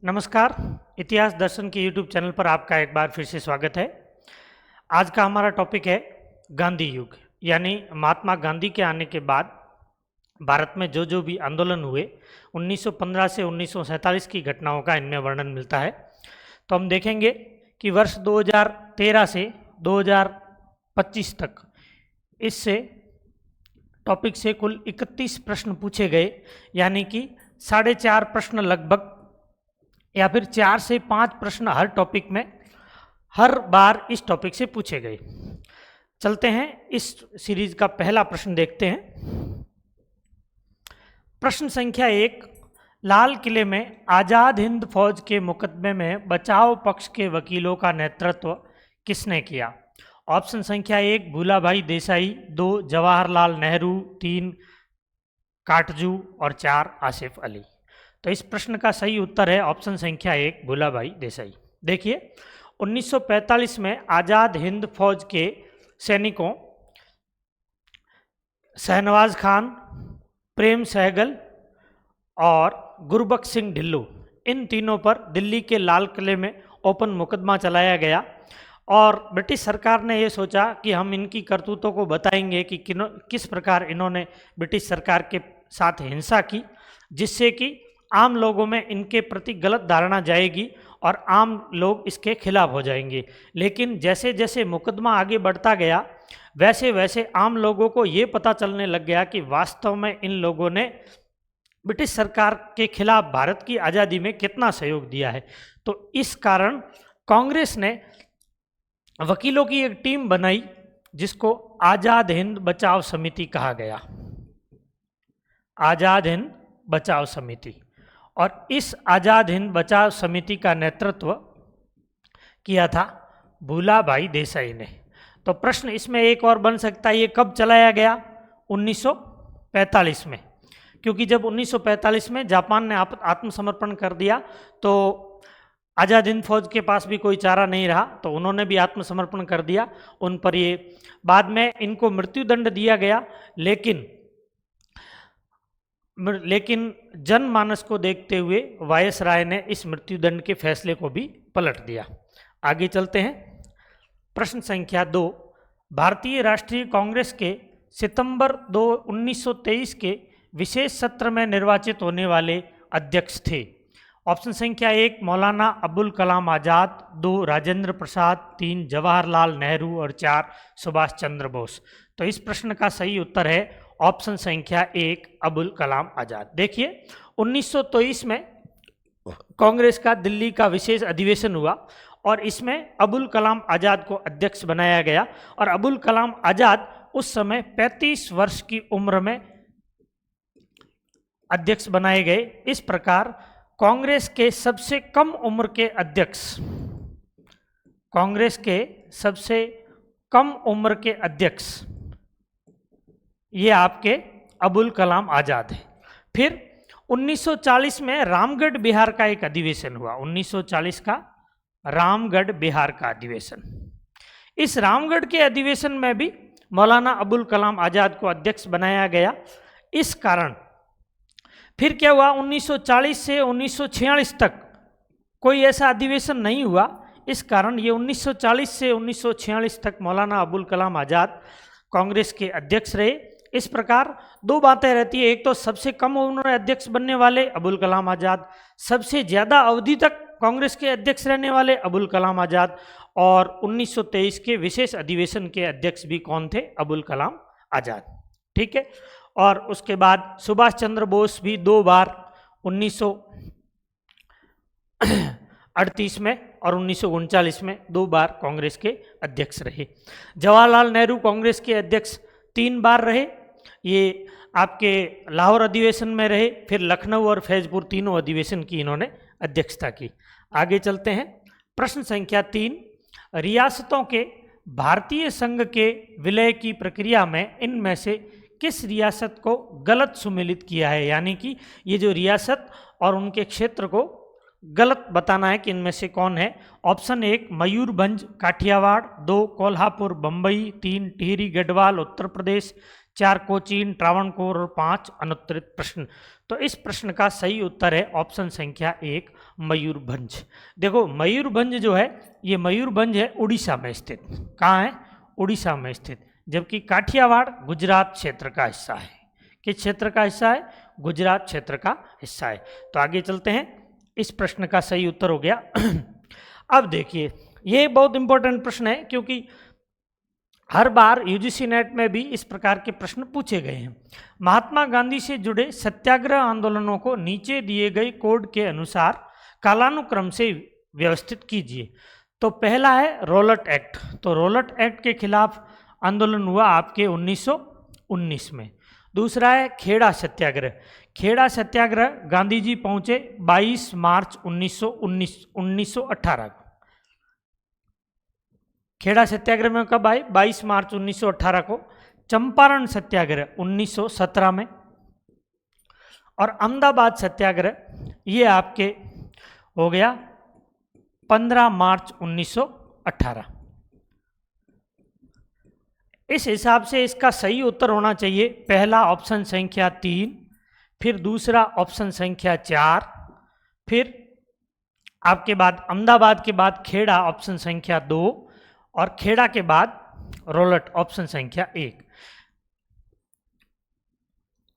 नमस्कार। इतिहास दर्शन के YouTube चैनल पर आपका एक बार फिर से स्वागत है। आज का हमारा टॉपिक है गांधी युग, यानी महात्मा गांधी के आने के बाद भारत में जो भी आंदोलन हुए 1915 से 1947 की घटनाओं का इनमें वर्णन मिलता है। तो हम देखेंगे कि वर्ष 2013 से 2025 तक इससे टॉपिक से कुल 31 प्रश्न पूछे गए, यानी कि 4.5 प्रश्न लगभग या फिर 4 से 5 प्रश्न हर टॉपिक में हर बार इस टॉपिक से पूछे गए। चलते हैं इस सीरीज का पहला प्रश्न देखते हैं। प्रश्न संख्या 1, लाल किले में आज़ाद हिंद फौज के मुकदमे में बचाव पक्ष के वकीलों का नेतृत्व किसने किया? ऑप्शन संख्या 1 भूलाभाई देसाई, 2 जवाहरलाल नेहरू, 3 काटजू और 4 आसिफ अली। तो इस प्रश्न का सही उत्तर है ऑप्शन संख्या 1 भूलाभाई देसाई। देखिए 1945 में आज़ाद हिंद फौज के सैनिकों शहनवाज खान, प्रेम सहगल और गुरबख्श सिंह ढिल्लों, इन तीनों पर दिल्ली के लाल किले में ओपन मुकदमा चलाया गया और ब्रिटिश सरकार ने ये सोचा कि हम इनकी करतूतों को बताएंगे कि किस प्रकार इन्होंने ब्रिटिश सरकार के साथ हिंसा की, जिससे कि आम लोगों में इनके प्रति गलत धारणा जाएगी और आम लोग इसके खिलाफ हो जाएंगे। लेकिन जैसे जैसे मुकदमा आगे बढ़ता गया वैसे वैसे आम लोगों को ये पता चलने लग गया कि वास्तव में इन लोगों ने ब्रिटिश सरकार के खिलाफ भारत की आज़ादी में कितना सहयोग दिया है। तो इस कारण कांग्रेस ने वकीलों की एक टीम बनाई जिसको आज़ाद हिंद बचाव समिति कहा गया, आज़ाद हिंद बचाव समिति। और इस आज़ाद हिंद बचाव समिति का नेतृत्व किया था भूलाभाई देसाई ने। तो प्रश्न इसमें एक और बन सकता है, ये कब चलाया गया? 1945 में, क्योंकि जब 1945 में जापान ने आत्मसमर्पण कर दिया तो आज़ाद हिंद फौज के पास भी कोई चारा नहीं रहा, तो उन्होंने भी आत्मसमर्पण कर दिया। उन पर ये बाद में इनको मृत्युदंड दिया गया, लेकिन जनमानस को देखते हुए वायसराय ने इस मृत्युदंड के फैसले को भी पलट दिया। आगे चलते हैं। प्रश्न संख्या 2, भारतीय राष्ट्रीय कांग्रेस के सितंबर 1923 के विशेष सत्र में निर्वाचित होने वाले अध्यक्ष थे। ऑप्शन संख्या 1 मौलाना अबुल कलाम आज़ाद, 2 राजेंद्र प्रसाद, 3 जवाहरलाल नेहरू और 4 सुभाष चंद्र बोस। तो इस प्रश्न का सही उत्तर है ऑप्शन संख्या 1 अबुल कलाम आज़ाद। देखिए 1923 में कांग्रेस का दिल्ली का विशेष अधिवेशन हुआ और इसमें अबुल कलाम आज़ाद को अध्यक्ष बनाया गया और अबुल कलाम आज़ाद उस समय 35 वर्ष की उम्र में अध्यक्ष बनाए गए। इस प्रकार कांग्रेस के सबसे कम उम्र के अध्यक्ष, कांग्रेस के सबसे कम उम्र के अध्यक्ष ये आपके अबुल कलाम आज़ाद है। फिर 1940 में रामगढ़ बिहार का एक अधिवेशन हुआ, 1940 का रामगढ़ बिहार का अधिवेशन। इस रामगढ़ के अधिवेशन में भी मौलाना अबुल कलाम आज़ाद को अध्यक्ष बनाया गया। इस कारण फिर क्या हुआ, 1940 से 1946 तक कोई ऐसा अधिवेशन नहीं हुआ। इस कारण ये 1940 से 1946 तक मौलाना अबुल कलाम आज़ाद कांग्रेस के अध्यक्ष रहे। इस प्रकार दो बातें रहती है, एक तो सबसे कम उम्र में अध्यक्ष बनने वाले अबुल कलाम आज़ाद, सबसे ज़्यादा अवधि तक कांग्रेस के अध्यक्ष रहने वाले अबुल कलाम आज़ाद, और 1923 के विशेष अधिवेशन के अध्यक्ष भी कौन थे? अबुल कलाम आज़ाद। ठीक है। और उसके बाद सुभाष चंद्र बोस भी 2 बार 1938 में और 1939 में 2 बार कांग्रेस के अध्यक्ष रहे। जवाहरलाल नेहरू कांग्रेस के अध्यक्ष 3 बार रहे, ये आपके लाहौर अधिवेशन में रहे, फिर लखनऊ और फैजपुर तीनों अधिवेशन की इन्होंने अध्यक्षता की। आगे चलते हैं। प्रश्न संख्या 3, रियासतों के भारतीय संघ के विलय की प्रक्रिया में इनमें से किस रियासत को गलत सुमेलित किया है? यानी कि ये जो रियासत और उनके क्षेत्र को गलत बताना है कि इनमें से कौन है। ऑप्शन 1 मयूरभंज काठियावाड़, 2 कोल्हापुर बम्बई, 3 टिहरी गढ़वाल उत्तर प्रदेश, 4 कोचीन, ट्रावणकोर और 5 अनुत्तरित प्रश्न। तो इस प्रश्न का सही उत्तर है ऑप्शन संख्या 1 मयूरभंज। देखो मयूरभंज जो है ये मयूरभंज है उड़ीसा में स्थित। कहाँ है? उड़ीसा में स्थित। जबकि काठियावाड़ गुजरात क्षेत्र का हिस्सा है। किस क्षेत्र का हिस्सा है? गुजरात क्षेत्र का हिस्सा है। तो आगे चलते हैं। इस प्रश्न का सही उत्तर हो गया। अब देखिए ये बहुत इंपॉर्टेंट प्रश्न है क्योंकि हर बार यूजीसी नेट में भी इस प्रकार के प्रश्न पूछे गए हैं। महात्मा गांधी से जुड़े सत्याग्रह आंदोलनों को नीचे दिए गए कोड के अनुसार कालानुक्रम से व्यवस्थित कीजिए। तो पहला है रोलट एक्ट। तो रोलट एक्ट के खिलाफ आंदोलन हुआ आपके 1919 में। दूसरा है खेड़ा सत्याग्रह। खेड़ा सत्याग्रह गांधी जी पहुंचे 22 मार्च 1918 को। खेड़ा सत्याग्रह में कब आए? 22 मार्च 1918 को। चंपारण सत्याग्रह 1917 में। और अहमदाबाद सत्याग्रह ये आपके हो गया 15 मार्च 1918। इस हिसाब से इसका सही उत्तर होना चाहिए पहला ऑप्शन संख्या 3, फिर दूसरा ऑप्शन संख्या 4, फिर आपके बाद अहमदाबाद के बाद खेड़ा ऑप्शन संख्या 2 और खेड़ा के बाद रोलट ऑप्शन संख्या 1।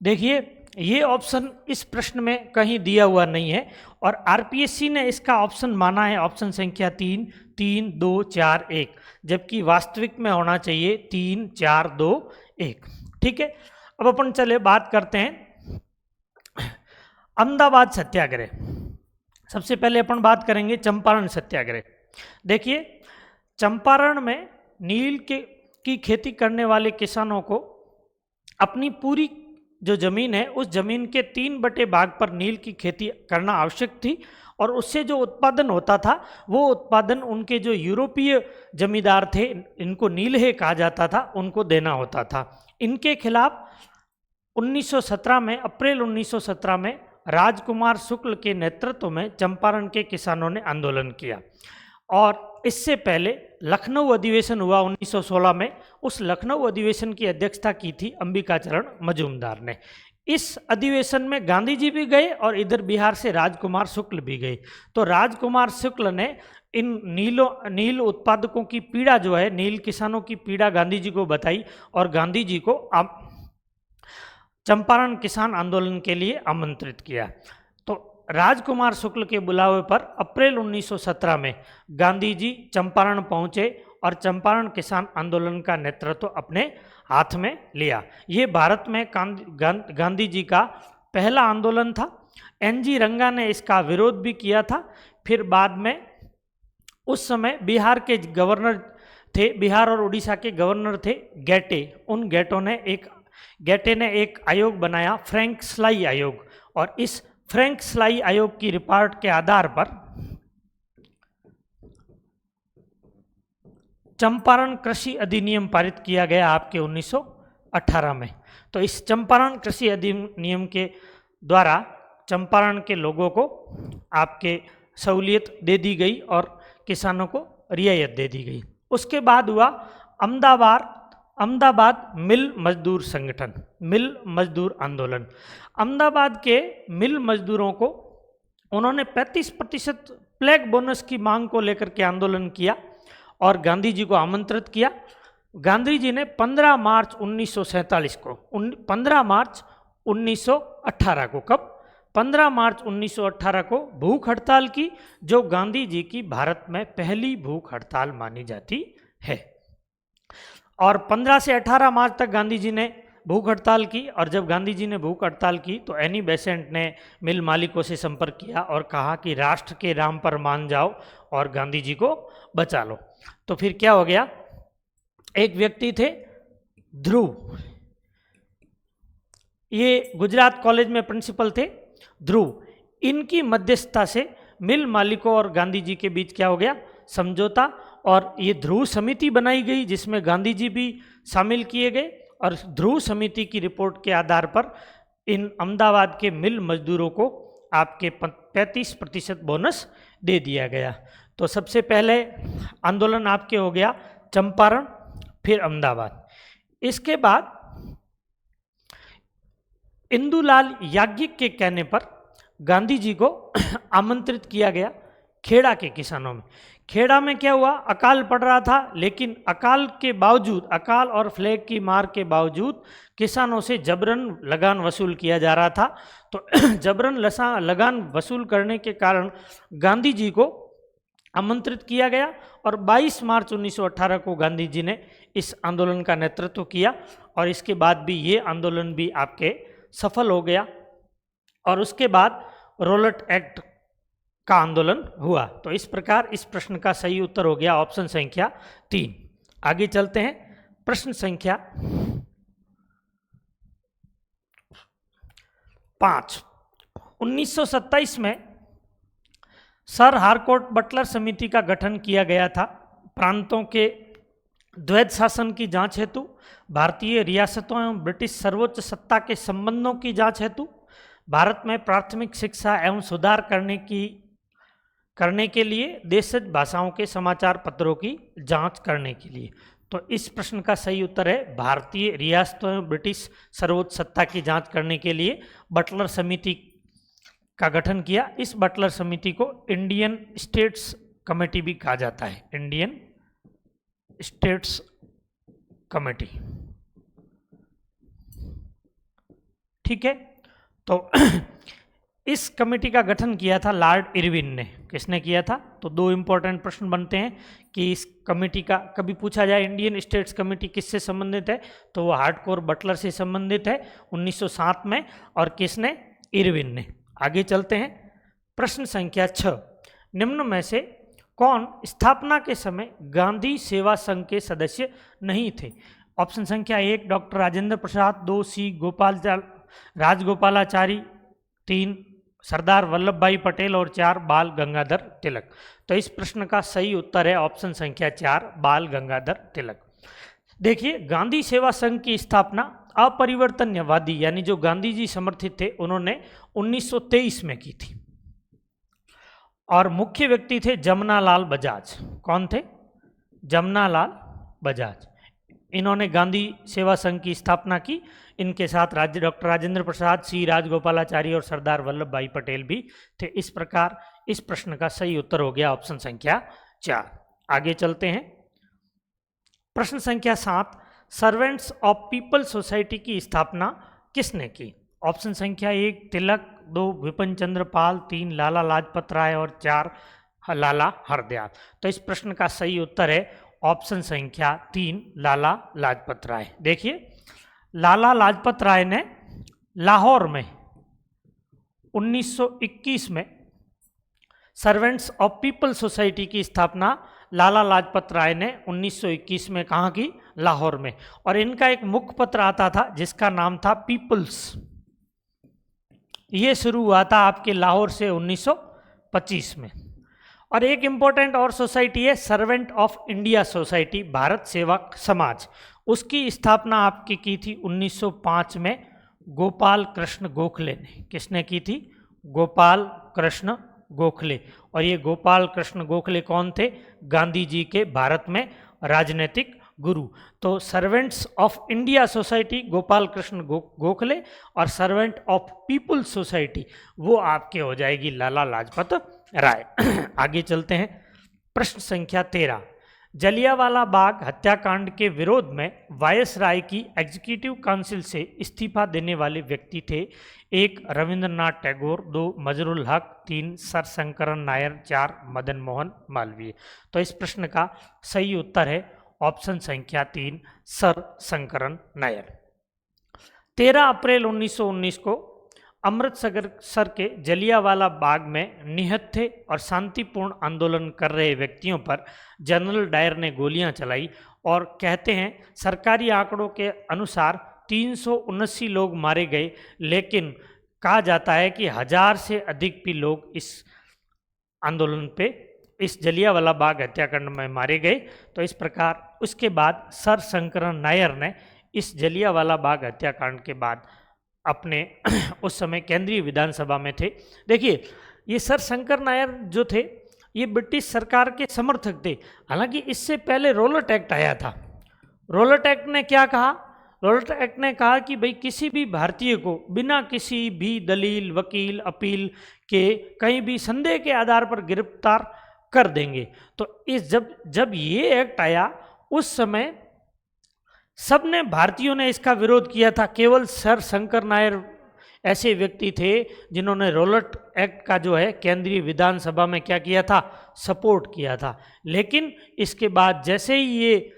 देखिए ये ऑप्शन इस प्रश्न में कहीं दिया हुआ नहीं है और आरपीएससी ने इसका ऑप्शन माना है ऑप्शन संख्या 3, 3, 2, 4, 1, जबकि वास्तविक में होना चाहिए 3, 4, 2, 1। ठीक है, अब अपन चले बात करते हैं अहमदाबाद सत्याग्रह। सबसे पहले अपन बात करेंगे चंपारण सत्याग्रह। देखिए चंपारण में नील की खेती करने वाले किसानों को अपनी पूरी जो जमीन है उस जमीन के 3 बटे भाग पर नील की खेती करना आवश्यक थी और उससे जो उत्पादन होता था वो उत्पादन उनके जो यूरोपीय जमींदार थे, इनको नीलहे कहा जाता था, उनको देना होता था। इनके खिलाफ 1917 में अप्रैल 1917 में राजकुमार शुक्ल के नेतृत्व में चंपारण के किसानों ने आंदोलन किया। और इससे पहले लखनऊ अधिवेशन हुआ 1916 में। उस लखनऊ अधिवेशन की अध्यक्षता की थी अंबिकाचरण मजूमदार ने। इस अधिवेशन में गांधी जी भी गए और इधर बिहार से राजकुमार शुक्ल भी गए। तो राजकुमार शुक्ल ने इन नील उत्पादकों की पीड़ा जो है, नील किसानों की पीड़ा गांधी जी को बताई और गांधी जी को चंपारण किसान आंदोलन के लिए आमंत्रित किया। तो राजकुमार शुक्ल के बुलावे पर अप्रैल 1917 में गांधी जी चंपारण पहुंचे और चंपारण किसान आंदोलन का नेतृत्व अपने हाथ में लिया। ये भारत में गांधी जी का पहला आंदोलन था। एनजी रंगा ने इसका विरोध भी किया था। फिर बाद में उस समय बिहार के गवर्नर थे, बिहार और उड़ीसा के गवर्नर थे गेटे। उन गेटे ने एक आयोग बनाया, फ्रैंक स्लाई आयोग, और इस फ्रैंक स्लाई आयोग की रिपोर्ट के आधार पर चंपारण कृषि अधिनियम पारित किया गया आपके 1918 में। तो इस चंपारण कृषि अधिनियम के द्वारा चंपारण के लोगों को आपके सहूलियत दे दी गई और किसानों को रियायत दे दी गई। उसके बाद हुआ अहमदाबाद मिल मजदूर संगठन, मिल मजदूर आंदोलन। अहमदाबाद के मिल मजदूरों को उन्होंने 35% प्लेग बोनस की मांग को लेकर के आंदोलन किया और गांधी जी को आमंत्रित किया। गांधी जी ने 15 मार्च 1947 को 15 मार्च 1918 को, कब? 15 मार्च 1918 को भूख हड़ताल की, जो गांधी जी की भारत में पहली भूख हड़ताल मानी जाती है। और 15 से 18 मार्च तक गांधी जी ने भूख हड़ताल की और जब गांधी जी ने भूख हड़ताल की तो एनी बेसेंट ने मिल मालिकों से संपर्क किया और कहा कि राष्ट्र के नाम पर मान जाओ और गांधी जी को बचा लो। तो फिर क्या हो गया, एक व्यक्ति थे ध्रुव, ये गुजरात कॉलेज में प्रिंसिपल थे ध्रुव, इनकी मध्यस्थता से मिल मालिकों और गांधी जी के बीच क्या हो गया, समझौता, और ये ध्रुव समिति बनाई गई जिसमें गांधी जी भी शामिल किए गए और ध्रुव समिति की रिपोर्ट के आधार पर इन अहमदाबाद के मिल मजदूरों को आपके 35% बोनस दे दिया गया। तो सबसे पहले आंदोलन आपके हो गया चंपारण, फिर अहमदाबाद। इसके बाद इंदुलाल याज्ञिक के कहने पर गांधी जी को आमंत्रित किया गया खेड़ा के किसानों में। खेड़ा में क्या हुआ, अकाल पड़ रहा था, लेकिन अकाल के बावजूद, अकाल और फ्लैग की मार के बावजूद किसानों से जबरन लगान वसूल किया जा रहा था। तो जबरन लगान वसूल करने के कारण गांधी जी को आमंत्रित किया गया और 22 मार्च 1918 को गांधी जी ने इस आंदोलन का नेतृत्व किया और इसके बाद भी ये आंदोलन भी आपके सफल हो गया और उसके बाद रोलट एक्ट का आंदोलन हुआ। तो इस प्रकार इस प्रश्न का सही उत्तर हो गया ऑप्शन संख्या 3। आगे चलते हैं, प्रश्न संख्या 5। 1927 में सर हारकोर्ट बटलर समिति का गठन किया गया था प्रांतों के द्वैध शासन की जांच हेतु, भारतीय रियासतों एवं ब्रिटिश सर्वोच्च सत्ता के संबंधों की जांच हेतु, भारत में प्राथमिक शिक्षा एवं सुधार करने के लिए, देशज भाषाओं के समाचार पत्रों की जांच करने के लिए। तो इस प्रश्न का सही उत्तर है भारतीय रियासतों एवं ब्रिटिश सर्वोच्च सत्ता की जांच करने के लिए बटलर समिति का गठन किया। इस बटलर समिति को इंडियन स्टेट्स कमेटी भी कहा जाता है, इंडियन स्टेट्स कमेटी। ठीक है, तो इस कमेटी का गठन किया था लॉर्ड इरविन ने। किसने किया था? तो दो इंपॉर्टेंट प्रश्न बनते हैं कि इस कमेटी का कभी पूछा जाए इंडियन स्टेट्स कमेटी किससे संबंधित है, तो वो हार्डकोर बटलर से संबंधित है 1907 में, और किसने? इरविन ने। आगे चलते हैं, प्रश्न संख्या 6। निम्न में से कौन स्थापना के समय गांधी सेवा संघ के सदस्य नहीं थे? ऑप्शन संख्या 1 डॉक्टर राजेंद्र प्रसाद, 2 सी राजगोपालाचारी, 3 सरदार वल्लभ भाई पटेल और 4 बाल गंगाधर तिलक। तो इस प्रश्न का सही उत्तर है ऑप्शन संख्या 4 बाल गंगाधर तिलक। देखिए, गांधी सेवा संघ की स्थापना अपरिवर्तनवादी यानी जो गांधी जी समर्थित थे उन्होंने 1923 में की थी और मुख्य व्यक्ति थे जमनालाल बजाज। कौन थे? जमनालाल बजाज। इन्होंने गांधी सेवा संघ की स्थापना की। इनके साथ डॉक्टर राजेंद्र प्रसाद, सी राजगोपालाचारी और सरदार वल्लभ भाई पटेल भी थे। इस प्रकार इस प्रश्न का सही उत्तर हो गया ऑप्शन संख्या 4। आगे चलते हैं, प्रश्न संख्या 7। सर्वेंट्स ऑफ पीपल सोसाइटी की स्थापना किसने की? ऑप्शन संख्या 1 तिलक, 2 विपिन चंद्र पाल, 3 लाला लाजपत राय और 4 लाला हरदयाल। तो इस प्रश्न का सही उत्तर है ऑप्शन संख्या 3 लाला लाजपत राय। देखिए, लाला लाजपत राय ने लाहौर में 1921 में सर्वेंट्स ऑफ पीपल सोसाइटी की स्थापना लाला लाजपत राय ने 1921 में कहाँ की? लाहौर में। और इनका एक मुख्य पत्र आता था जिसका नाम था पीपल्स। ये शुरू हुआ था आपके लाहौर से 1925 में। और एक इंपॉर्टेंट और सोसाइटी है servant of India society, Bharat सेवक समाज। उसकी स्थापना आपकी की थी 1905 में गोपाल कृष्ण गोखले ने। किसने की थी? गोपाल कृष्ण गोखले। और ये गोपाल कृष्ण गोखले कौन थे? गांधी जी के भारत में राजनीतिक गुरु। तो servants of India society Gopal Krishna Gokhale और सर्वेंट ऑफ पीपल सोसाइटी वो आपके हो जाएगी लाला लाजपत राय। आगे चलते हैं, प्रश्न संख्या 13। जलियांवाला बाग हत्याकांड के विरोध में वायसराय की एग्जीक्यूटिव काउंसिल से इस्तीफा देने वाले व्यक्ति थे 1 रविंद्रनाथ टैगोर, 2 मजरुल हक, 3 सर शंकरन नायर, 4 मदन मोहन मालवीय। तो इस प्रश्न का सही उत्तर है ऑप्शन संख्या 3 सर शंकरन नायर। 13 अप्रैल 1919 को अमृतसर के जलियांवाला बाग में निहत्थे और शांतिपूर्ण आंदोलन कर रहे व्यक्तियों पर जनरल डायर ने गोलियां चलाई और कहते हैं सरकारी आंकड़ों के अनुसार 379 लोग मारे गए, लेकिन कहा जाता है कि 1000 से अधिक भी लोग इस आंदोलन पे, इस जलियांवाला बाग हत्याकांड में मारे गए। तो इस प्रकार उसके बाद सर शंकरन नायर ने इस जलियांवाला बाग हत्याकांड के बाद अपने उस समय केंद्रीय विधानसभा में थे। देखिए, ये सर शंकर नायर जो थे ये ब्रिटिश सरकार के समर्थक थे। हालांकि इससे पहले रोलट एक्ट आया था। रोलट एक्ट ने क्या कहा? रॉलेट एक्ट ने कहा कि भाई किसी भी भारतीय को बिना किसी भी दलील, वकील, अपील के कहीं भी संदेह के आधार पर गिरफ्तार कर देंगे। तो इस जब ये एक्ट आया उस समय सबने, भारतीयों ने इसका विरोध किया था। केवल सर शंकर नायर ऐसे व्यक्ति थे जिन्होंने रॉलेट एक्ट का जो है केंद्रीय विधानसभा में क्या किया था, सपोर्ट किया था। लेकिन इसके बाद जैसे ही ये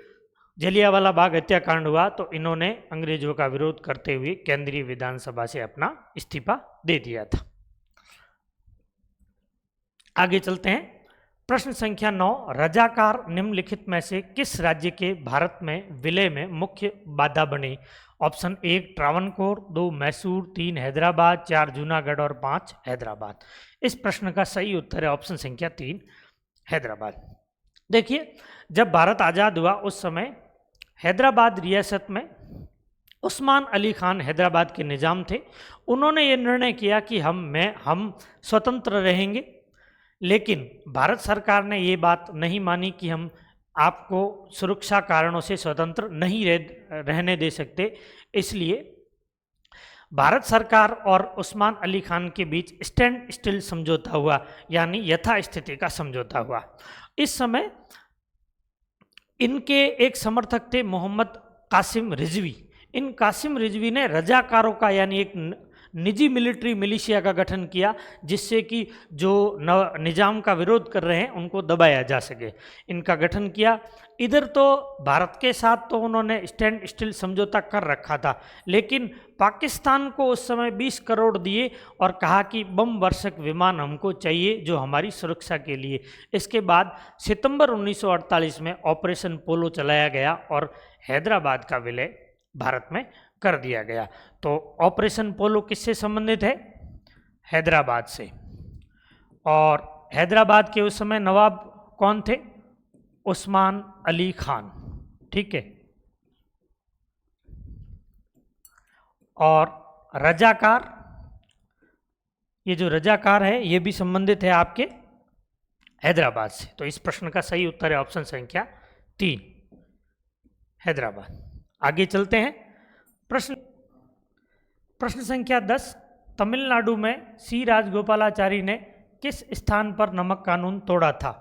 जलियांवाला बाग हत्याकांड हुआ तो इन्होंने अंग्रेजों का विरोध करते हुए केंद्रीय विधानसभा से अपना इस्तीफा दे दिया था। आगे चलते हैं। प्रश्न संख्या 9, रजाकार निम्नलिखित में से किस राज्य के भारत में विलय में मुख्य बाधा बने? ऑप्शन 1 ट्रावनकोर, 2 मैसूर, 3 हैदराबाद, 4 जूनागढ़ और 5 हैदराबाद। इस प्रश्न का सही उत्तर है ऑप्शन संख्या 3 हैदराबाद। देखिए, जब भारत आज़ाद हुआ उस समय हैदराबाद रियासत में उस्मान अली खान हैदराबाद के निजाम थे। उन्होंने ये निर्णय किया कि हम स्वतंत्र रहेंगे, लेकिन भारत सरकार ने ये बात नहीं मानी कि हम आपको सुरक्षा कारणों से स्वतंत्र नहीं रहने दे सकते। इसलिए भारत सरकार और उस्मान अली खान के बीच स्टैंड स्टिल समझौता हुआ, यानी यथास्थिति का समझौता हुआ। इस समय इनके एक समर्थक थे मोहम्मद कासिम रिजवी। इन कासिम रिजवी ने रजाकारों का यानी एक निजी मिलिट्री मिलिशिया का गठन किया, जिससे कि जो निजाम का विरोध कर रहे हैं उनको दबाया जा सके। इनका गठन किया। इधर तो भारत के साथ तो उन्होंने स्टैंड स्टिल समझौता कर रखा था, लेकिन पाकिस्तान को उस समय 20 करोड़ दिए और कहा कि बम वर्षक विमान हमको चाहिए जो हमारी सुरक्षा के लिए। इसके बाद सितंबर 1948 में ऑपरेशन पोलो चलाया गया और हैदराबाद का विलय भारत में कर दिया गया। तो ऑपरेशन पोलो किससे संबंधित है? हैदराबाद से। और हैदराबाद के उस समय नवाब कौन थे? उस्मान अली खान। ठीक है। और रजाकार, ये जो रजाकार है ये भी संबंधित है आपके हैदराबाद से। तो इस प्रश्न का सही उत्तर है ऑप्शन संख्या 3 हैदराबाद। आगे चलते हैं। प्रश्न संख्या 10, तमिलनाडु में सी राजगोपालाचारी ने किस स्थान पर नमक कानून तोड़ा था?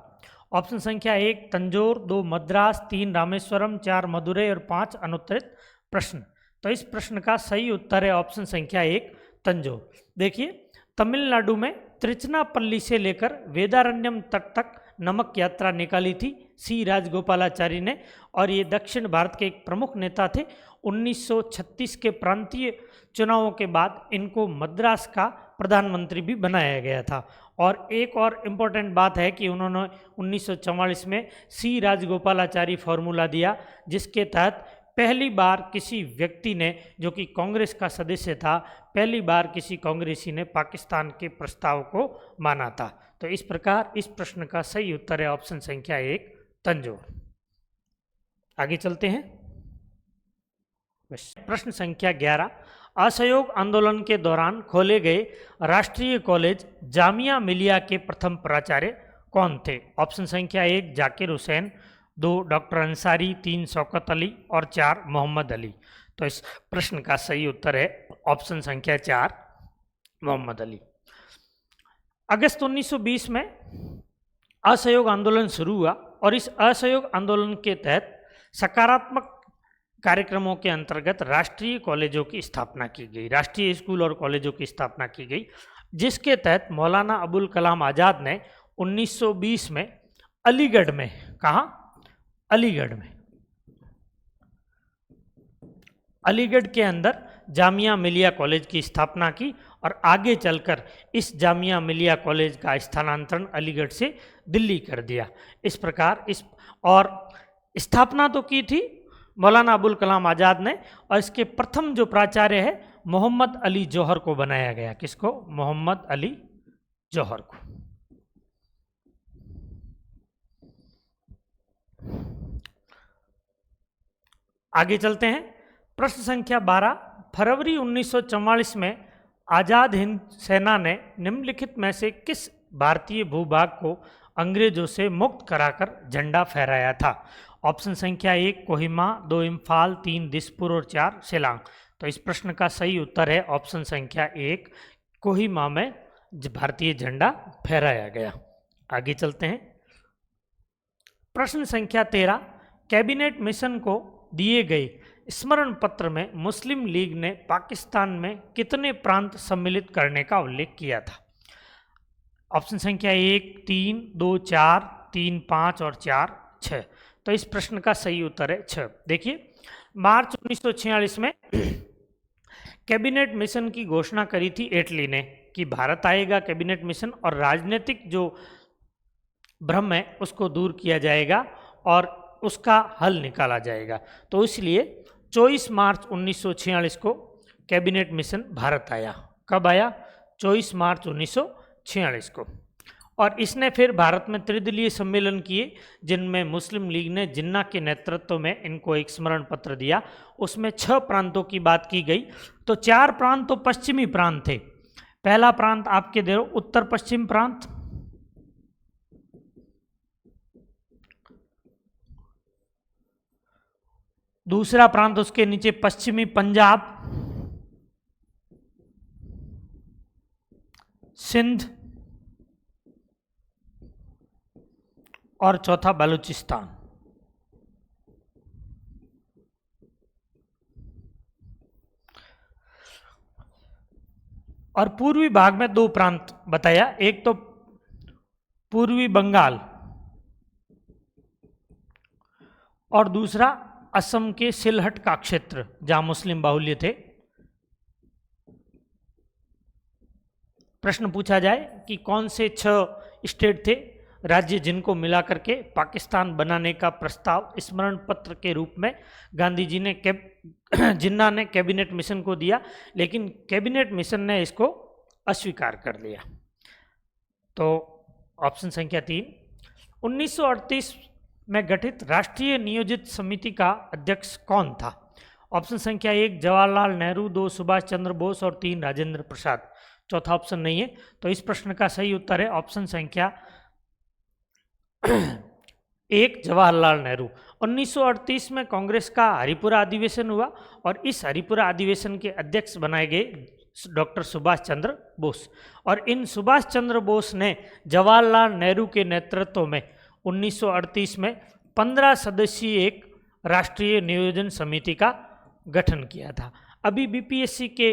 ऑप्शन संख्या 1 तंजौर, 2 मद्रास, 3 रामेश्वरम, 4 मदुरई और 5 अनुत्तरित प्रश्न। तो इस प्रश्न का सही उत्तर है ऑप्शन संख्या 1 तंजौर। देखिए, तमिलनाडु में त्रिचनापल्ली से लेकर वेदारण्यम तट तक नमक यात्रा निकाली थी सी राजगोपालाचारी ने, और ये दक्षिण भारत के एक प्रमुख नेता थे। 1936 के प्रांतीय चुनावों के बाद इनको मद्रास का प्रधानमंत्री भी बनाया गया था। और एक और इम्पोर्टेंट बात है कि उन्होंने 1944 में सी राजगोपालाचारी फॉर्मूला दिया, जिसके तहत पहली बार किसी व्यक्ति ने, जो कि कांग्रेस का सदस्य था, पहली बार किसी कांग्रेसी ने पाकिस्तान के प्रस्ताव को माना था। तो इस प्रकार इस प्रश्न का सही उत्तर है ऑप्शन संख्या 1 तंजौर। आगे चलते हैं। प्रश्न संख्या 11, असहयोग आंदोलन के दौरान खोले गए राष्ट्रीय कॉलेज जामिया मिलिया के प्रथम प्राचार्य कौन थे? ऑप्शन संख्या 1 जाकिर हुसैन, 2 डॉक्टर अंसारी, 3 शौकत अली और 4 मोहम्मद अली। तो इस प्रश्न का सही उत्तर है ऑप्शन संख्या 4 मोहम्मद अली। अगस्त 1920 में असहयोग आंदोलन शुरू हुआ और इस असहयोग आंदोलन के तहत सकारात्मक कार्यक्रमों के अंतर्गत राष्ट्रीय कॉलेजों की स्थापना की गई, राष्ट्रीय स्कूल और कॉलेजों की स्थापना की गई, जिसके तहत मौलाना अबुल कलाम आज़ाद ने 1920 में अलीगढ़ में, कहाँ? अलीगढ़ में, अलीगढ़ के अंदर जामिया मिलिया कॉलेज की स्थापना की और आगे चलकर इस जामिया मिलिया कॉलेज का स्थानांतरण अलीगढ़ से दिल्ली कर दिया। इस प्रकार और स्थापना तो की थी मौलाना अबुल कलाम आज़ाद ने, और इसके प्रथम जो प्राचार्य है मोहम्मद अली जौहर को बनाया गया। किसको? मोहम्मद अली जौहर को। आगे चलते हैं। प्रश्न संख्या 12, फरवरी 1944 में आज़ाद हिंद सेना ने निम्नलिखित में से किस भारतीय भूभाग को अंग्रेजों से मुक्त कराकर झंडा फहराया था? ऑप्शन संख्या 1 कोहिमा, 2 इम्फाल, 3 दिसपुर और 4 शिलांग। तो इस प्रश्न का सही उत्तर है ऑप्शन संख्या 1 कोहिमा में भारतीय झंडा फहराया गया। आगे चलते हैं। प्रश्न संख्या 13, कैबिनेट मिशन को दिए गए स्मरण पत्र में मुस्लिम लीग ने पाकिस्तान में कितने प्रांत सम्मिलित करने का उल्लेख किया था? ऑप्शन संख्या 1 3, 2 4, 3 5 और 4 6। तो इस प्रश्न का सही उत्तर है 6। देखिए, मार्च 1946 में कैबिनेट मिशन की घोषणा करी थी एटली ने कि भारत आएगा कैबिनेट मिशन, और राजनीतिक जो भ्रम है उसको दूर किया जाएगा और उसका हल निकाला जाएगा। तो इसलिए 24 मार्च 1946 को कैबिनेट मिशन भारत आया। कब आया? 24 मार्च 1946 को। और इसने फिर भारत में त्रिदलीय सम्मेलन किए, जिनमें मुस्लिम लीग ने जिन्ना के नेतृत्व में इनको एक स्मरण पत्र दिया। उसमें 6 प्रांतों की बात की गई। तो 4 प्रांत तो पश्चिमी प्रांत थे। पहला प्रांत आपके दे उत्तर पश्चिम प्रांत, दूसरा प्रांत उसके नीचे पश्चिमी पंजाब, सिंध और चौथा बलूचिस्तान। और पूर्वी भाग में 2 प्रांत बताया, एक तो पूर्वी बंगाल और दूसरा असम के सिलहट का क्षेत्र जहां मुस्लिम बाहुल्य थे। प्रश्न पूछा जाए कि कौन से 6 स्टेट थे, राज्य, जिनको मिलाकर के पाकिस्तान बनाने का प्रस्ताव स्मरण पत्र के रूप में गांधी जी ने जिन्ना ने कैबिनेट मिशन को दिया, लेकिन कैबिनेट मिशन ने इसको अस्वीकार कर लिया। तो ऑप्शन संख्या 3, 1938 में गठित राष्ट्रीय नियोजित समिति का अध्यक्ष कौन था? ऑप्शन संख्या 1 जवाहरलाल नेहरू, 2 सुभाष चंद्र बोस और 3 राजेंद्र प्रसाद। चौथा ऑप्शन नहीं है। तो इस प्रश्न का सही उत्तर है ऑप्शन संख्या 1 जवाहरलाल नेहरू। 1938 में कांग्रेस का हरिपुरा अधिवेशन हुआ और इस हरिपुरा अधिवेशन के अध्यक्ष बनाए गए डॉक्टर सुभाष चंद्र बोस। और इन सुभाष चंद्र बोस ने जवाहरलाल नेहरू के नेतृत्व में 1938 में 15 सदस्यीय एक राष्ट्रीय नियोजन समिति का गठन किया था। अभी बीपीएससी के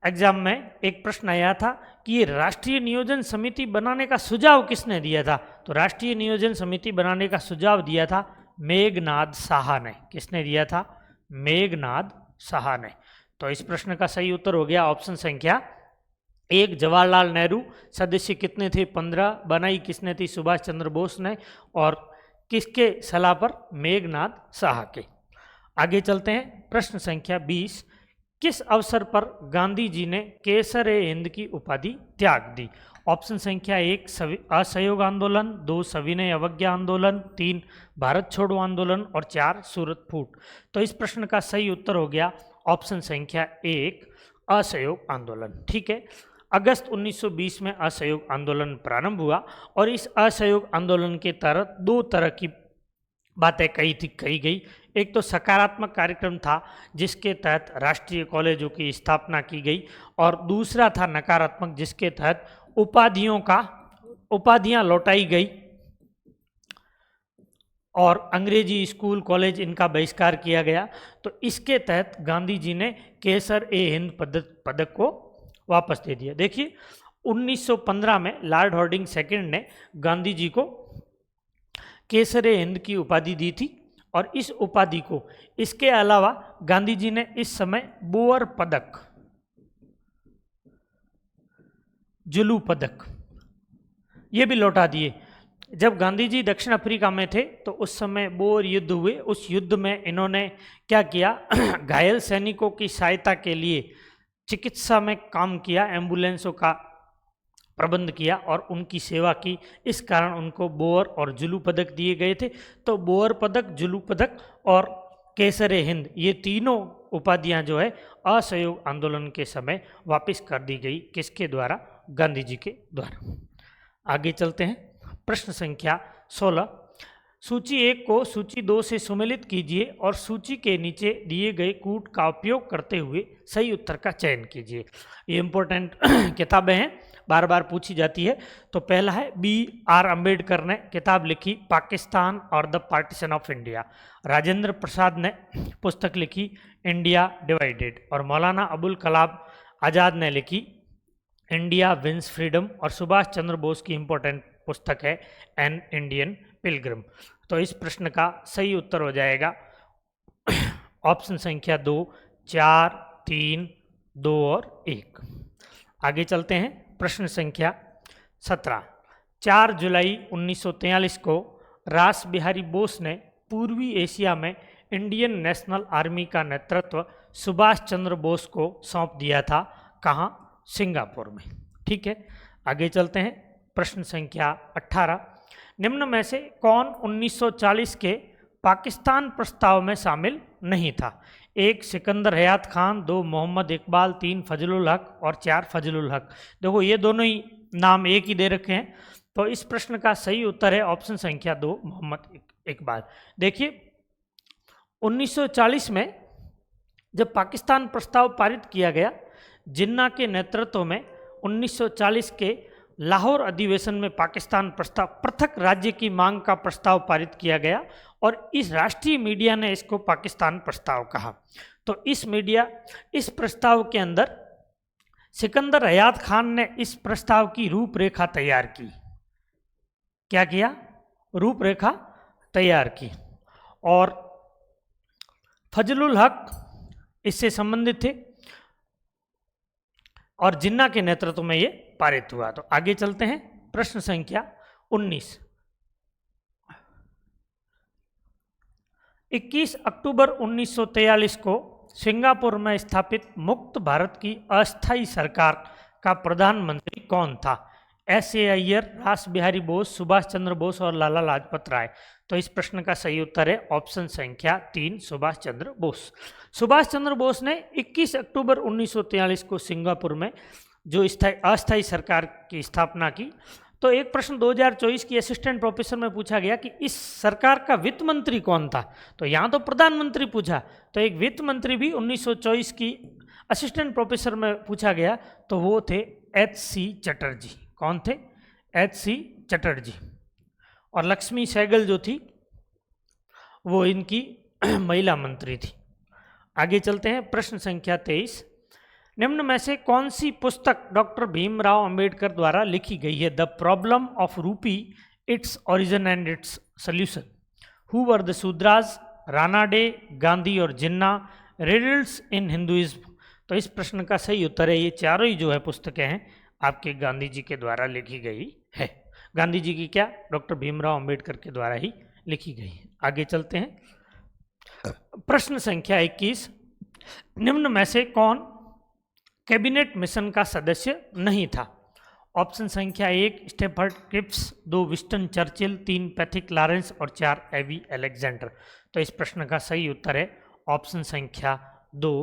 एग्जाम में एक प्रश्न आया था कि ये राष्ट्रीय नियोजन समिति बनाने का सुझाव किसने दिया था? तो राष्ट्रीय नियोजन समिति बनाने का सुझाव दिया था मेघनाद साहा ने। किसने दिया था? मेघनाद साहा ने। तो इस प्रश्न का सही उत्तर हो गया ऑप्शन संख्या 1 जवाहरलाल नेहरू। सदस्य कितने थे? 15। बनाई किसने थी? सुभाष चंद्र बोस ने। और किसके सलाह पर? मेघनाद साहा के। आगे चलते हैं। प्रश्न संख्या 20, किस अवसर पर गांधी जी ने केसर-ए-हिंद की उपाधि त्याग दी? ऑप्शन संख्या 1 असहयोग आंदोलन, 2 सविनय अवज्ञा आंदोलन, 3 भारत छोड़ो आंदोलन और 4 सूरत फूट। तो इस प्रश्न का सही उत्तर हो गया ऑप्शन संख्या 1 असहयोग आंदोलन। ठीक है, अगस्त 1920 में असहयोग आंदोलन प्रारंभ हुआ और इस असहयोग आंदोलन के तहत 2 तरह की बातें कही गई। एक तो सकारात्मक कार्यक्रम था जिसके तहत राष्ट्रीय कॉलेजों की स्थापना की गई, और दूसरा था नकारात्मक, जिसके तहत उपाधियां लौटाई गई और अंग्रेजी स्कूल कॉलेज इनका बहिष्कार किया गया। तो इसके तहत गांधी जी ने केसर-ए-हिंद पदक को वापस दे दिया। देखिए, 1915 में लॉर्ड हार्डिंग सेकंड ने गांधी जी को केसर-ए-हिंद की उपाधि दी थी, और इस उपाधि को इसके अलावा गांधी जी ने इस समय बोअर पदक, जुलू पदक ये भी लौटा दिए। जब गांधी जी दक्षिण अफ्रीका में थे तो उस समय बोअर युद्ध हुए। उस युद्ध में इन्होंने क्या किया? घायल सैनिकों की सहायता के लिए चिकित्सा में काम किया, एम्बुलेंसों का प्रबंध किया और उनकी सेवा की। इस कारण उनको बोअर और जुलू पदक दिए गए थे। तो बोअर पदक, जुलू पदक और केसर-ए-हिंद ये तीनों उपाधियां जो है असहयोग आंदोलन के समय वापस कर दी गई। किसके द्वारा? गांधी जी के द्वारा। आगे चलते हैं। प्रश्न संख्या 16, सूची 1 को सूची 2 से सुमेलित कीजिए और सूची के नीचे दिए गए कूट का उपयोग करते हुए सही उत्तर का चयन कीजिए। ये इंपॉर्टेंट किताबें हैं, बार बार पूछी जाती है। तो पहला है B.R. अम्बेडकर ने किताब लिखी पाकिस्तान और the partition of India. Rajendra Prasad ने पुस्तक लिखी इंडिया डिवाइडेड। और मौलाना अबुल कलाम आज़ाद ने लिखी इंडिया विंस फ्रीडम। और सुभाष चंद्र बोस की इंपॉर्टेंट पुस्तक है एन इंडियन पिलग्रिम। तो इस प्रश्न का सही उत्तर हो जाएगा ऑप्शन संख्या 2, 4, 3, 2 और 1। आगे चलते हैं प्रश्न संख्या 17। 4 जुलाई 1943 को रास बिहारी बोस ने पूर्वी एशिया में इंडियन नेशनल आर्मी का नेतृत्व सुभाष चंद्र बोस को सौंप दिया था। कहाँ? सिंगापुर में। ठीक है, आगे चलते हैं प्रश्न संख्या 18। निम्न में से कौन 1940 के पाकिस्तान प्रस्ताव में शामिल नहीं था? 1 सिकंदर हयात खान, 2 मोहम्मद इकबाल, 3 फजलुल हक और 4 फजलुल हक। देखो ये दोनों ही नाम एक ही दे रखे हैं, तो इस प्रश्न का सही उत्तर है ऑप्शन संख्या 2 मोहम्मद इकबाल। देखिए 1940 में जब पाकिस्तान प्रस्ताव पारित किया गया, जिन्ना के नेतृत्व में 1940 के लाहौर अधिवेशन में पाकिस्तान प्रस्ताव पृथक राज्य की मांग का प्रस्ताव पारित किया गया और इस राष्ट्रीय मीडिया ने इसको पाकिस्तान प्रस्ताव कहा। तो इस प्रस्ताव के अंदर सिकंदर हयात खान ने इस प्रस्ताव की रूपरेखा तैयार की। क्या किया? रूपरेखा तैयार की। और फजलुल हक इससे संबंधित थे और जिन्ना के नेतृत्व में ये पारित हुआ। तो आगे चलते हैं प्रश्न संख्या 19। 21 अक्टूबर 1943 को सिंगापुर में स्थापित मुक्त भारत की अस्थायी सरकार का प्रधानमंत्री कौन था? S.A. अय्यर, रास बिहारी बोस, सुभाष चंद्र बोस और लाला लाजपत राय। तो इस प्रश्न का सही उत्तर है ऑप्शन संख्या 3 सुभाष चंद्र बोस। सुभाष चंद्र बोस ने 21 अक्टूबर 1943 को सिंगापुर में जो अस्थायी सरकार की स्थापना की। तो एक प्रश्न 2024 की असिस्टेंट प्रोफेसर में पूछा गया कि इस सरकार का वित्त मंत्री कौन था? तो यहाँ तो प्रधानमंत्री पूछा, तो एक वित्त मंत्री भी 1924 की असिस्टेंट प्रोफेसर में पूछा गया, तो वो थे H.C. चटर्जी। कौन थे? H.C. चटर्जी। और लक्ष्मी सहगल जो थी वो इनकी महिला मंत्री थी। आगे चलते हैं प्रश्न संख्या 23। निम्न में से कौन सी पुस्तक डॉक्टर भीमराव अंबेडकर द्वारा लिखी गई है? द प्रॉब्लम ऑफ रूपी, its origin and its solution, who were the Shudras, Ranade, Gandhi और जिन्ना, रिडल्स इन हिंदुइज्म। तो इस प्रश्न का सही उत्तर है ये चारों ही जो है पुस्तकें हैं आपके गांधी जी के द्वारा लिखी गई है। गांधी जी की क्या? डॉक्टर भीमराव अंबेडकर के द्वारा ही लिखी गई है। आगे चलते हैं प्रश्न संख्या 21। निम्न में से कौन कैबिनेट मिशन का सदस्य नहीं था? ऑप्शन संख्या 1 Stafford Cripps, 2 Winston Churchill, 3 Pethick Lawrence और 4 एवी अलेक्जेंडर। तो इस प्रश्न का सही उत्तर है ऑप्शन संख्या 2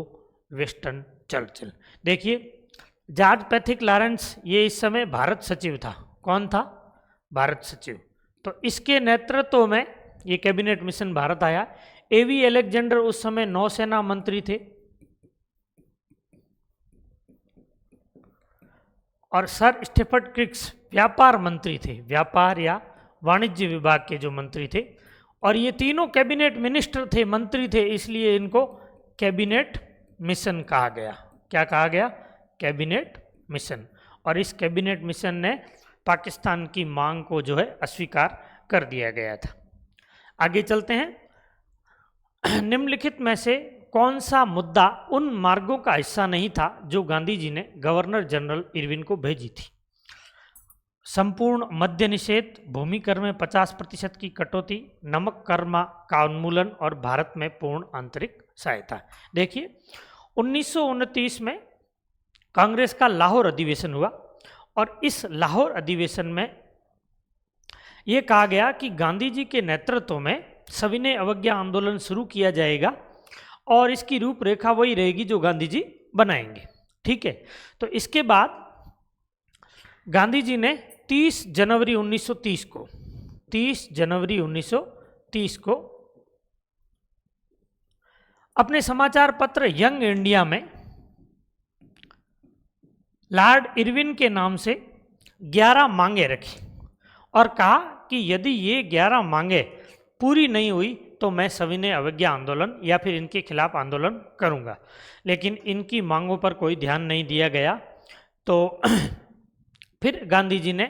विंस्टन चर्चिल। देखिए जॉर्ज पैथिक लॉरेंस ये इस समय भारत सचिव था। कौन था? भारत सचिव। तो इसके नेतृत्व में ये कैबिनेट मिशन भारत आया। एवी अलेक्जेंडर उस समय नौसेना मंत्री थे और सर स्टेफर्ड क्रिप्स व्यापार मंत्री थे, व्यापार या वाणिज्य विभाग के जो मंत्री थे। और ये तीनों कैबिनेट मिनिस्टर थे, मंत्री थे, इसलिए इनको कैबिनेट मिशन कहा गया। क्या कहा गया? Cabinet mission. और इस कैबिनेट मिशन ने पाकिस्तान की मांग को जो है अस्वीकार कर दिया गया था। आगे चलते हैं। निम्नलिखित में से कौन सा मुद्दा उन मार्गों का हिस्सा नहीं था जो गांधी जी ने गवर्नर जनरल इरविन को भेजी थी? संपूर्ण मद्य निषेध, भूमि कर में 50% की कटौती, नमक कर का उन्मूलन और भारत में पूर्ण आंतरिक सहायता। देखिए 1929 में कांग्रेस का लाहौर अधिवेशन हुआ और इस लाहौर अधिवेशन में यह कहा गया कि गांधी जी के नेतृत्व में सविनय अवज्ञा आंदोलन शुरू किया जाएगा और इसकी रूपरेखा वही रहेगी जो गांधी जी बनाएंगे। ठीक है, तो इसके बाद गांधी जी ने 30 जनवरी 1930 को 30 जनवरी 1930 को अपने समाचार पत्र यंग इंडिया में लॉर्ड इरविन के नाम से 11 मांगे रखी और कहा कि यदि ये 11 मांगे पूरी नहीं हुई तो मैं सविनय अवज्ञा आंदोलन या फिर इनके खिलाफ आंदोलन करूंगा। लेकिन इनकी मांगों पर कोई ध्यान नहीं दिया गया। तो फिर गांधी जी ने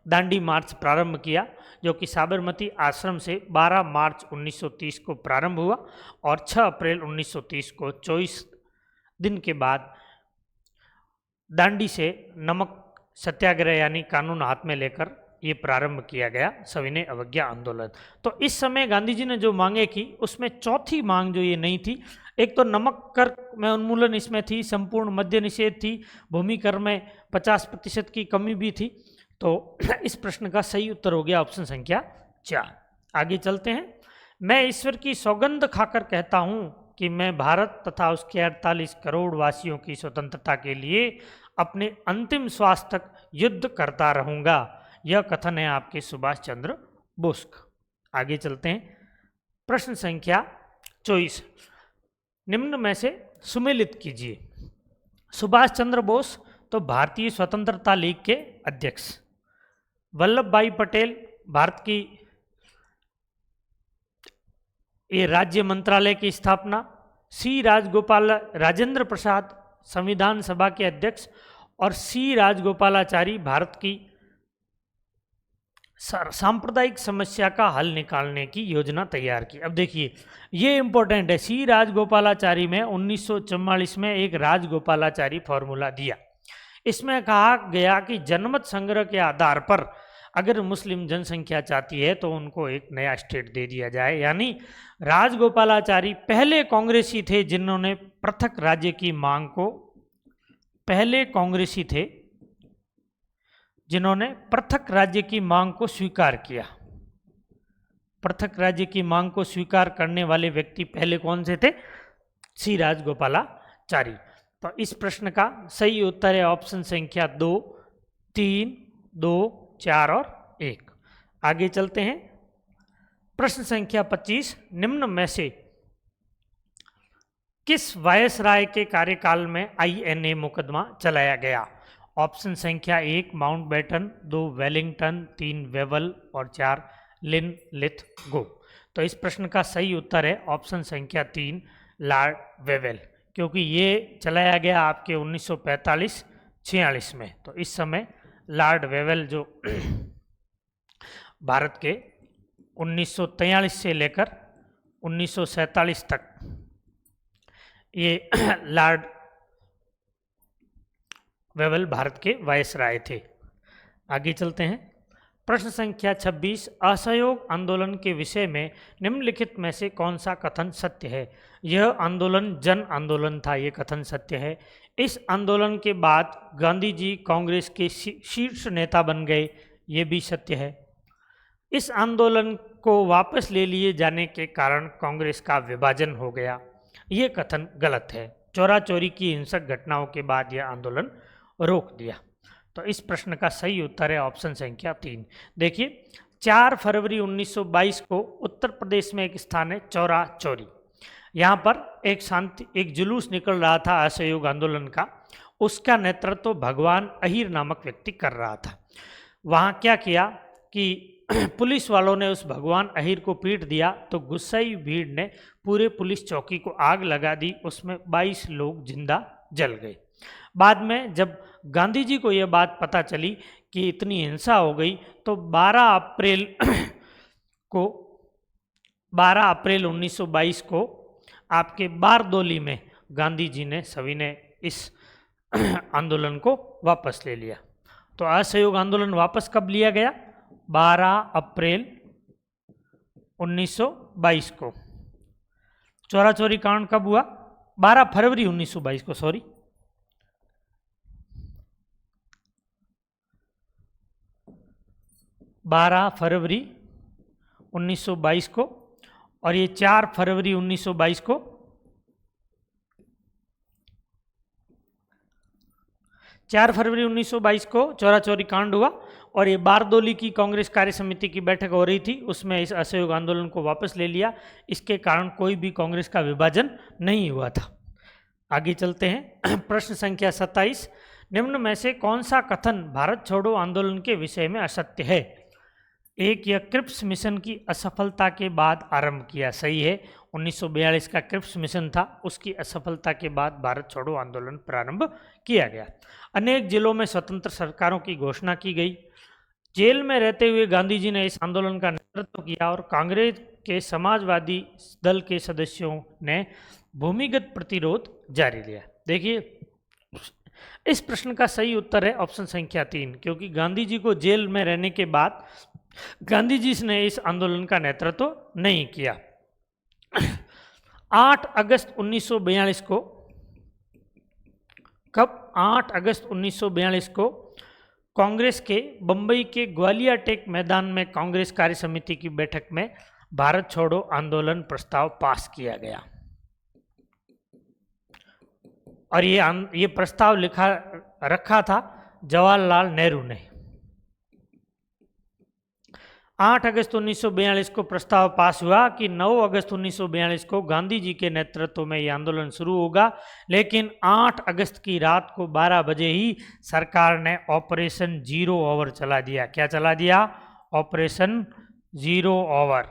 दांडी मार्च प्रारंभ किया, जो कि साबरमती आश्रम से 12 मार्च 1930 को प्रारंभ हुआ और 6 अप्रैल 1930 को 24 दिन के बाद दांडी से नमक सत्याग्रह यानी कानून हाथ में लेकर ये प्रारंभ किया गया सविनय अवज्ञा आंदोलन। तो इस समय गांधी जी ने जो मांगे की उसमें चौथी मांग जो ये नहीं थी, एक तो नमक कर में उन्मूलन इसमें थी, संपूर्ण मद्य निषेध थी, भूमि कर में 50% की कमी भी थी। तो इस प्रश्न का सही उत्तर हो गया ऑप्शन संख्या 4। आगे चलते हैं। मैं ईश्वर की सौगंध खाकर कहता हूं कि मैं भारत तथा उसके 48 करोड़ वासियों की स्वतंत्रता के लिए अपने अंतिम श्वास तक युद्ध करता रहूंगा। यह कथन है आपके सुभाष चंद्र बोस का। आगे चलते हैं। प्रश्न संख्या 24, निम्न में से सुमेलित कीजिए। सुभाष चंद्र बोस तो भारतीय स्वतंत्रता लीग के अध्यक्ष, वल्लभ भाई पटेल भारत की ये राज्य मंत्रालय की स्थापना, सी राजगोपाल राजेंद्र प्रसाद संविधान सभा के अध्यक्ष और सी राजगोपालाचारी भारत की सांप्रदायिक समस्या का हल निकालने की योजना तैयार की। अब देखिए ये इंपॉर्टेंट है, सी राजगोपालाचारी में 1944 में एक राजगोपालाचारी फॉर्मूला दिया। इसमें कहा गया कि जनमत संग्रह के आधार पर अगर मुस्लिम जनसंख्या चाहती है तो उनको एक नया स्टेट दे दिया जाए। यानी राजगोपालाचारी पहले कांग्रेसी थे जिन्होंने पृथक राज्य की मांग को, पहले कांग्रेसी थे जिन्होंने पृथक राज्य की मांग को स्वीकार किया। पृथक राज्य की मांग को स्वीकार करने वाले व्यक्ति पहले कौन से थे? सी राजगोपालाचारी। तो इस प्रश्न का सही उत्तर है ऑप्शन संख्या 2, 3, 2, 4 और 1। आगे चलते हैं। प्रश्न संख्या 25, निम्न में से किस वायसराय के कार्यकाल में INA मुकदमा चलाया गया? ऑप्शन संख्या 1 माउंटबेटन, 2 वेलिंगटन, 3 वेवल और 4 लिनलिथगो। तो इस प्रश्न का सही उत्तर है ऑप्शन संख्या 3 लॉर्ड वेवेल, क्योंकि ये चलाया गया आपके 1945-46 में। तो इस समय लॉर्ड वेवेल जो भारत के 1943 से लेकर 1947 तक ये लॉर्ड वेवेल भारत के वायसराय थे। आगे चलते हैं। प्रश्न संख्या 26, असहयोग आंदोलन के विषय में निम्नलिखित में से कौन सा कथन सत्य है? यह आंदोलन जन आंदोलन था, ये कथन सत्य है। इस आंदोलन के बाद गांधी जी कांग्रेस के शीर्ष नेता बन गए, ये भी सत्य है। इस आंदोलन को वापस ले लिए जाने के कारण कांग्रेस का विभाजन हो गया, ये कथन गलत है। चोरा चोरी की हिंसक घटनाओं के बाद यह आंदोलन रोक दिया। तो इस प्रश्न का सही उत्तर है ऑप्शन संख्या 3। देखिए 4 फरवरी 1922 को उत्तर प्रदेश में एक स्थान है चौरा चौरी, यहाँ पर एक जुलूस निकल रहा था असहयोग आंदोलन का। उसका नेतृत्व भगवान अहीर नामक व्यक्ति कर रहा था। वहाँ क्या किया कि पुलिस वालों ने उस भगवान अहीर को पीट दिया, तो गुस्साई भीड़ ने पूरे पुलिस चौकी को आग लगा दी, उसमें 22 लोग जिंदा जल गए। बाद में जब गांधी जी को यह बात पता चली कि इतनी हिंसा हो गई, तो 12 अप्रैल 1922 को आपके बारदोली में गांधी जी ने सभी ने इस आंदोलन को वापस ले लिया। तो असहयोग आंदोलन वापस कब लिया गया? 12 अप्रैल 1922 को। चोरा चोरी कांड कब हुआ? 12 फरवरी 1922 को, सॉरी 12 फरवरी 1922 को, और ये 4 फरवरी 1922 को, 4 फरवरी 1922 को चौरा चौरी कांड हुआ और ये बारदोली की कांग्रेस कार्य समिति की बैठक हो रही थी, उसमें इस असहयोग आंदोलन को वापस ले लिया। इसके कारण कोई भी कांग्रेस का विभाजन नहीं हुआ था। आगे चलते हैं। प्रश्न संख्या 27, निम्न में से कौन सा कथन भारत छोड़ो आंदोलन के विषय में असत्य है? एक, यह क्रिप्स मिशन की असफलता के बाद आरंभ किया। सही है, 1942 का क्रिप्स मिशन था, उसकी असफलता के बाद भारत छोड़ो आंदोलन प्रारंभ किया गया। अनेक जिलों में स्वतंत्र सरकारों की घोषणा की गई। जेल में रहते हुए गांधी जी ने इस आंदोलन का नेतृत्व किया और कांग्रेस के समाजवादी दल के सदस्यों ने भूमिगत प्रतिरोध जारी लिया। देखिए, इस प्रश्न का सही उत्तर है ऑप्शन संख्या 3, क्योंकि गांधी जी को जेल में रहने के बाद गांधी जी ने इस आंदोलन का नेतृत्व नहीं किया। 8 अगस्त 1942 को, कब? 8 अगस्त 1942 को कांग्रेस के बंबई के ग्वालिया टेक मैदान में कांग्रेस कार्य समिति की बैठक में भारत छोड़ो आंदोलन प्रस्ताव पास किया गया और ये प्रस्ताव रखा था जवाहरलाल नेहरू ने। 8 अगस्त 1942 को प्रस्ताव पास हुआ कि 9 अगस्त 1942 को गांधी जी के नेतृत्व में यह आंदोलन शुरू होगा, लेकिन 8 अगस्त की रात को 12 बजे ही सरकार ने ऑपरेशन जीरो ओवर चला दिया। क्या चला दिया? Operation zero over.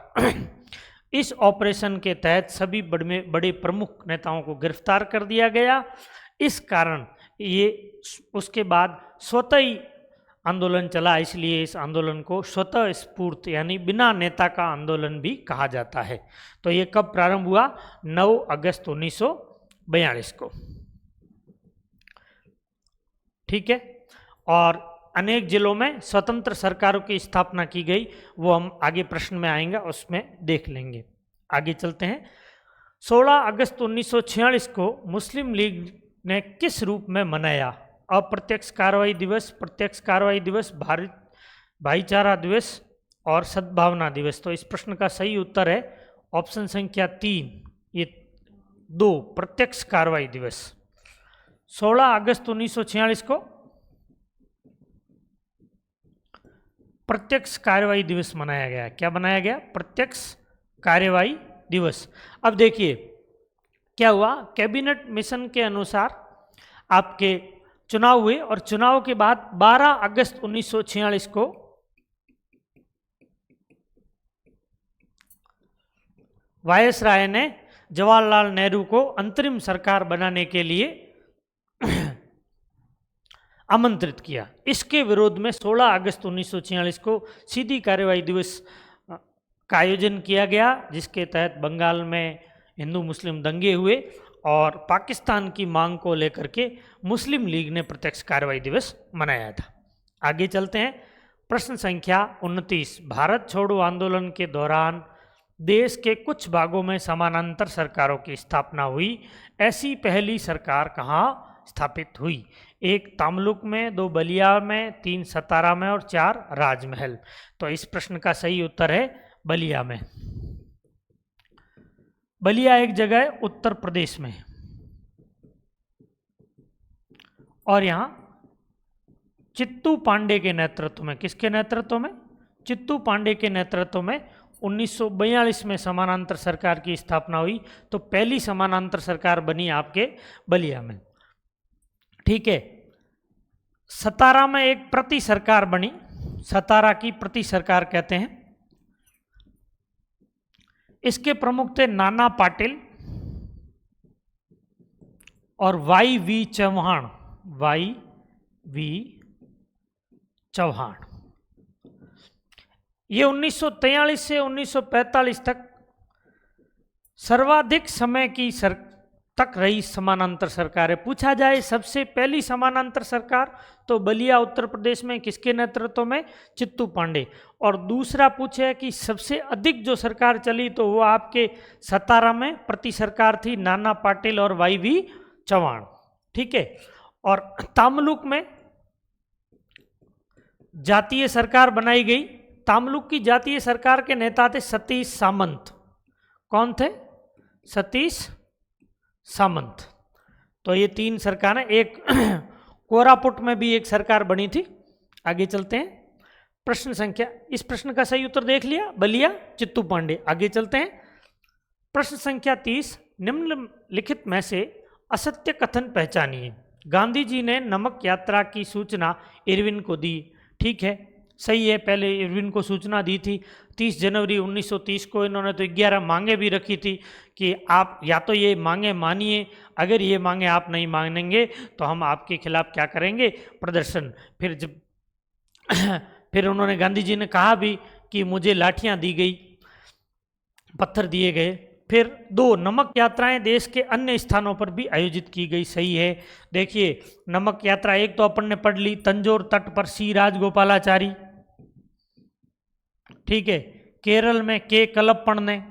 इस ऑपरेशन के तहत सभी बड़े प्रमुख नेताओं को गिरफ्तार कर दिया गया। इस कारण ये उसके बाद स्वतः ही आंदोलन चला, इसलिए इस आंदोलन को स्वतः स्फूर्त यानी बिना नेता का आंदोलन भी कहा जाता है। तो ये कब प्रारंभ हुआ? 9 अगस्त 1942 को। ठीक है, और अनेक जिलों में स्वतंत्र सरकारों की स्थापना की गई, वो हम आगे प्रश्न में आएंगे, उसमें देख लेंगे। आगे चलते हैं। 16 अगस्त 1946 को मुस्लिम लीग ने किस रूप में मनाया? अप्रत्यक्ष कार्रवाई दिवस, प्रत्यक्ष कार्रवाई दिवस, भाईचारा दिवस और सद्भावना दिवस। तो इस प्रश्न का सही उत्तर है ऑप्शन संख्या 3, ये 2, प्रत्यक्ष कार्रवाई दिवस। 16 अगस्त 1946 को प्रत्यक्ष कार्रवाई दिवस मनाया गया। क्या बनाया गया? प्रत्यक्ष कार्रवाई दिवस। अब देखिए क्या हुआ, कैबिनेट मिशन के अनुसार आपके चुनाव हुए और चुनाव के बाद 12 अगस्त 1946 को वायसराय ने जवाहरलाल नेहरू को अंतरिम सरकार बनाने के लिए आमंत्रित किया। इसके विरोध में 16 अगस्त 1946 को सीधी कार्रवाई दिवस का आयोजन किया गया, जिसके तहत बंगाल में हिंदू मुस्लिम दंगे हुए और पाकिस्तान की मांग को लेकर के मुस्लिम लीग ने प्रत्यक्ष कार्रवाई दिवस मनाया था। आगे चलते हैं। प्रश्न संख्या 29, भारत छोड़ो आंदोलन के दौरान देश के कुछ भागों में समानांतर सरकारों की स्थापना हुई। ऐसी पहली सरकार कहाँ स्थापित हुई? 1 तामलुक में, 2 बलिया में, 3 सतारा में और 4 राजमहल। तो इस प्रश्न का सही उत्तर है बलिया में। बलिया एक जगह है उत्तर प्रदेश में और यहाँ चित्तू पांडे के नेतृत्व में, किसके नेतृत्व में? चित्तू पांडे के नेतृत्व में 1942 में समानांतर सरकार की स्थापना हुई। तो पहली समानांतर सरकार बनी आपके बलिया में। ठीक है, सतारा में एक प्रति सरकार बनी, सतारा की प्रति सरकार कहते हैं। इसके प्रमुख थे नाना पाटिल और वाई वी चौहान। ये 1943 से 1945 तक सर्वाधिक समय की तक रही समानांतर सरकार है। पूछा जाए सबसे पहली समानांतर सरकार तो बलिया उत्तर प्रदेश में किसके नेतृत्व में? चित्तू पांडे। और दूसरा पूछे कि सबसे अधिक जो सरकार चली तो वो आपके सतारा में प्रति सरकार थी, नाना पाटिल और वाई वी चौहान। ठीक है, और तामलुक में जातीय सरकार बनाई गई। तामलुक की जातीय सरकार के नेता थे सतीश सामंत। कौन थे? सतीश सामंत। तो ये 3 सरकारें, एक कोरापुट में भी एक सरकार बनी थी। आगे चलते हैं। प्रश्न संख्या, इस प्रश्न का सही उत्तर देख लिया, बलिया चित्तू पांडे। आगे चलते हैं। प्रश्न संख्या 30, निम्नलिखित में से असत्य कथन पहचानिए। गांधी जी ने नमक यात्रा की सूचना इरविन को दी। ठीक है, सही है। पहले इरविन को सूचना दी थी 30 जनवरी 1930 को। इन्होंने तो 11 मांगे भी रखी थी कि आप या तो ये मांगे मानिए, अगर ये मांगे आप नहीं मानेंगे तो हम आपके खिलाफ क्या करेंगे, प्रदर्शन। फिर जब फिर उन्होंने, गांधी जी ने कहा भी कि मुझे लाठियां दी गई, पत्थर दिए गए। फिर 2, नमक यात्राएं देश के अन्य स्थानों पर भी आयोजित की गई। सही है। देखिए, नमक यात्रा एक तो अपन ने पढ़ ली, तंजौर तट पर सी राजगोपालाचारी। ठीक है। केरल में के कलप्पण ने।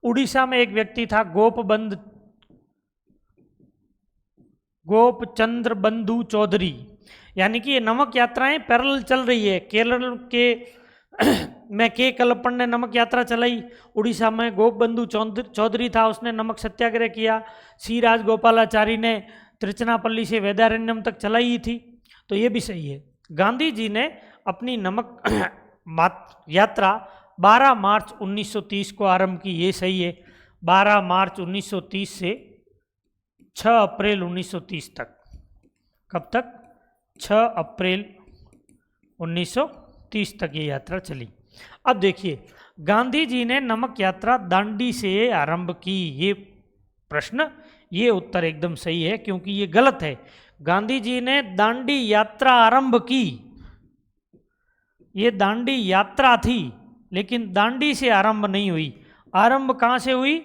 उड़ीसा में एक व्यक्ति था गोपचंद्र बंधु चौधरी। यानी कि ये नमक यात्राएं पैरेलल चल रही है। केरल के में के कलप्पण ने नमक यात्रा चलाई। उड़ीसा में गोपबंधु चौधरी था, उसने नमक सत्याग्रह किया। सी राजगोपालाचारी ने त्रिचनापल्ली से वेदारण्यम तक चलाई थी। तो ये भी सही है। गांधी जी ने अपनी नमक यात्रा 12 मार्च 1930 को आरंभ की। ये सही है। 12 मार्च 1930 से 6 अप्रैल 1930 तक। कब तक? 6 अप्रैल 1930 तक ये यात्रा चली। अब देखिए, गांधी जी ने नमक यात्रा दांडी से आरंभ की। ये प्रश्न, ये उत्तर एकदम सही है, क्योंकि ये गलत है। गांधी जी ने दांडी यात्रा आरंभ की। ये दांडी यात्रा थी, लेकिन दांडी से आरंभ नहीं हुई। आरंभ कहां से हुई?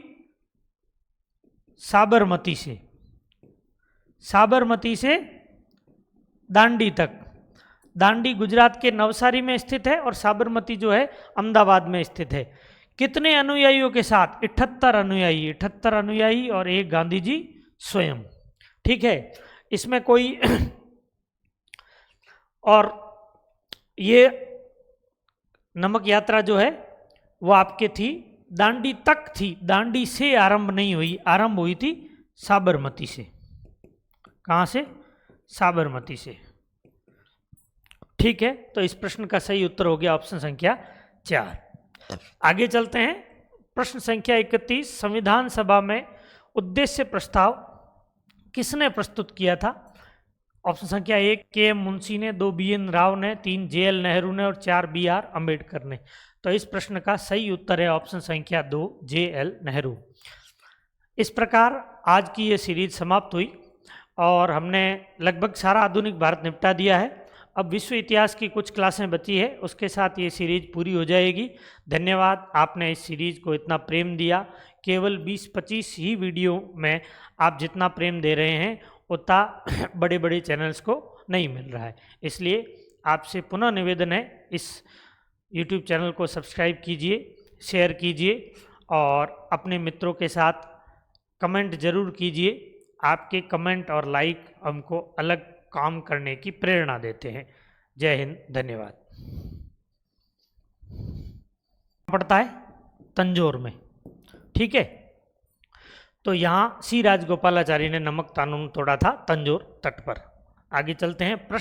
साबरमती से। साबरमती से दांडी तक। दांडी गुजरात के नवसारी में स्थित है और साबरमती जो है अहमदाबाद में स्थित है। कितने अनुयायियों के साथ? 78 अनुयायी। 78 अनुयायी और एक गांधी जी स्वयं। ठीक है, इसमें कोई और ये नमक यात्रा जो है वो आपके थी दांडी तक थी, दांडी से आरंभ नहीं हुई। आरंभ हुई थी साबरमती से। कहां से? साबरमती से। ठीक है, तो इस प्रश्न का सही उत्तर हो गया ऑप्शन संख्या 4। आगे चलते हैं। प्रश्न संख्या 31, संविधान सभा में उद्देश्य प्रस्ताव किसने प्रस्तुत किया था? ऑप्शन संख्या 1 के मुंशी ने, 2 BN राव ने, 3 JL नेहरू ने और 4 BR अम्बेडकर ने। तो इस प्रश्न का सही उत्तर है ऑप्शन संख्या 2 JL नेहरू। इस प्रकार आज की ये सीरीज समाप्त हुई और हमने लगभग सारा आधुनिक भारत निपटा दिया है। अब विश्व इतिहास की कुछ क्लासें बची है, उसके साथ ये सीरीज पूरी हो जाएगी। धन्यवाद, आपने इस सीरीज को इतना प्रेम दिया। केवल 20-25 ही वीडियो में आप जितना प्रेम दे रहे हैं उतना बड़े बड़े चैनल्स को नहीं मिल रहा है। इसलिए आपसे पुनः निवेदन है, इस YouTube चैनल को सब्सक्राइब कीजिए, शेयर कीजिए और अपने मित्रों के साथ कमेंट जरूर कीजिए। आपके कमेंट और लाइक हमको अलग काम करने की प्रेरणा देते हैं। जय हिंद, धन्यवाद। पड़ता है तंजौर में। ठीक है, तो यहाँ सी राजगोपालाचारी ने नमक कानून तोड़ा था तंजौर तट पर। आगे चलते हैं। प्रश्न